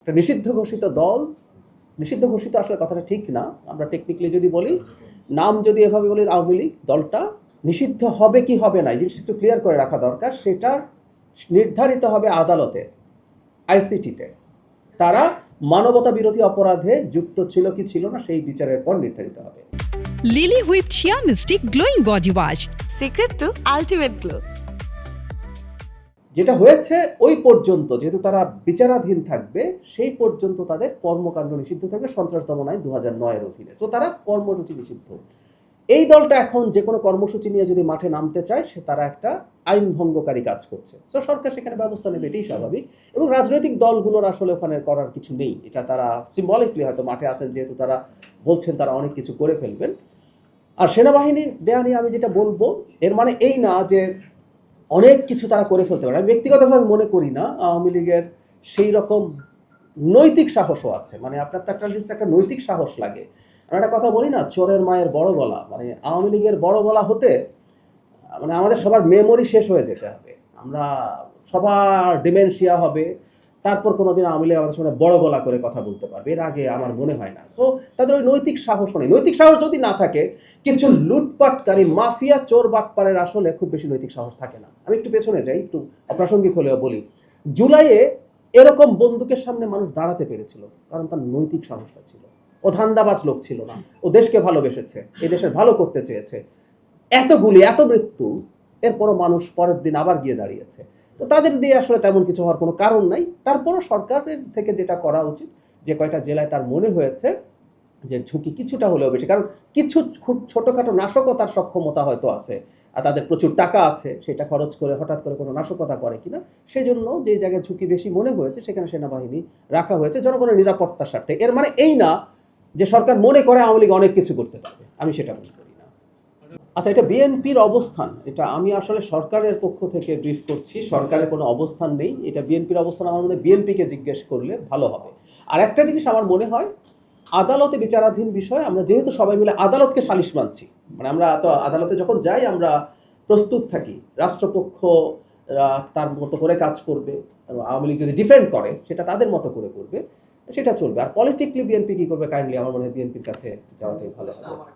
একটা নিষিদ্ধ ঘোষিত দল, নিষিদ্ধ ঘোষিত আসলে কথাটা ঠিক না, আমরা টেকনিক্যালি যদি বলি, নাম যদি এভাবে বলি আওয়ামী লীগ দলটা নিষিদ্ধ হবে কি হবে না এই জিনিসটা একটু ক্লিয়ার করে রাখা দরকার। সেটা নির্ধারিত হবে আদালতে, আইসিটিতে। তারা মানবতা বিরোধী অপরাধে যুক্ত ছিল কি ছিল না সেই বিচারের পর নির্ধারিত হবে। লিলি হুইপ চিয়া মিস্টি glowing body wash, secret two ultimate glow. যেটা হয়েছে ওই পর্যন্ত, যেহেতু তারা বিচারাধীন থাকবে, সেই পর্যন্ত তাদের কর্মকাণ্ড নিষিদ্ধ থাকবে সন্ত্রাস দমন আইন 2009-এর অধীনে। সো তারা কর্মসূচি নিষিদ্ধ। এই দলটা এখন যে কোনো কর্মসূচি নিয়ে যদি মাঠে নামতে চায়, সে তারা একটা আইন ভঙ্গকারী কাজ করছে। সো সরকার সেখানে ব্যবস্থা নেবে, এটাই স্বাভাবিক। এবং রাজনৈতিক দলগুলোর আসলে ওখানে করার কিছু নেই। এটা তারা সিম্বলিকলি হয়তো মাঠে আছেন, যেহেতু তারা বলছেন তারা অনেক কিছু করে ফেলবেন। আর সেনাবাহিনীর দেয়া নিয়ে আমি যেটা বলবো, এর মানে এই না যে অনেক কিছু তারা করে ফেলতে পারে। আমি ব্যক্তিগতভাবে মনে করি না আওয়ামী লীগের সেই রকম নৈতিক সাহসও আছে। মানে আপনার তো একটা নৈতিক সাহস লাগে। আমরা একটা কথা বলি না, চোরের মায়ের বড় গলা। মানে আওয়ামী লীগের বড় গলা হতে মানে আমাদের সবার মেমোরি শেষ হয়ে যেতে হবে, আমরা সবার ডিমেনশিয়া হবে, তারপর কোনোদিন আওয়ামী লীগ আমাদের সামনে বড় গলা করে কথা বলতে পারবে। এর আগে আমার মনে হয় না। সো তাদের ওই নৈতিক সাহসও নেই। নৈতিক সাহস যদি না থাকে, কিছু লুটপাটকারী মাফিয়া চোর বাটপারের আসলে খুব বেশি নৈতিক সাহস থাকে না। আমি একটু পেছনে যাই, একটু অপ্রাসঙ্গিক হলেও বলি, জুলাইয়ে এরকম বন্দুকের সামনে মানুষ দাঁড়াতে পেরেছিল কারণ তার নৈতিক সাহসটা ছিল। ও ধান্দাবাজ লোক ছিল না, ও দেশকে ভালোবেসেছে, এই দেশের ভালো করতে চেয়েছে। এত গুলি, এত মৃত্যু, এরপরও মানুষ পরের দিন আবার গিয়ে দাঁড়িয়েছে। তো তাদের দিয়ে আসলে তেমন কিছু হওয়ার কোনো কারণ নাই। তারপরও সরকারের থেকে যেটা করা উচিত, যে কয়টা জেলায় তার মনে হয়েছে যে ঝুঁকি কিছুটা হলেও বেশি, কারণ কিছু খুব ছোটোখাটো নাশকতার সক্ষমতা হয়তো আছে, আর তাদের প্রচুর টাকা আছে, সেটা খরচ করে হঠাৎ করে কোনো নাশকতা করে কিনা, সেই জন্য যে জায়গায় ঝুঁকি বেশি মনে হয়েছে সেখানে সেনাবাহিনী রাখা হয়েছে জনগণের নিরাপত্তার স্বার্থে। এর মানে এই না যে সরকার মনে করে আওয়ামী লীগ অনেক কিছু করতে পারবে, আমি সেটা মনে করি না। আচ্ছা, এটা বিএনপির অবস্থান, এটা আমি আসলে সরকারের পক্ষ থেকে ব্রিফ করছি। সরকারের কোনো অবস্থান নেই, এটা বিএনপির অবস্থান। আমার মনে হয় বিএনপিকে জিজ্ঞেস করলে ভালো হবে। আর একটা জিনিস আমার মনে হয়, আদালতে বিচারাধীন বিষয়, আমরা যেহেতু সবাই মিলে আদালতকে সালিশ মানছি, মানে আমরা তো আদালতে যখন যাই আমরা প্রস্তুত থাকি, রাষ্ট্রপক্ষ তার মতো করে কাজ করবে, আওয়ামী লীগ যদি ডিফেন্ড করে সেটা তাদের মতো করে করবে, সেটা চলবে। আর পলিটিক্যালি বিএনপি কী করবে, কাইন্ডলি আমার মনে হয় বিএনপির কাছে যাওয়াটাই ভালো হবে।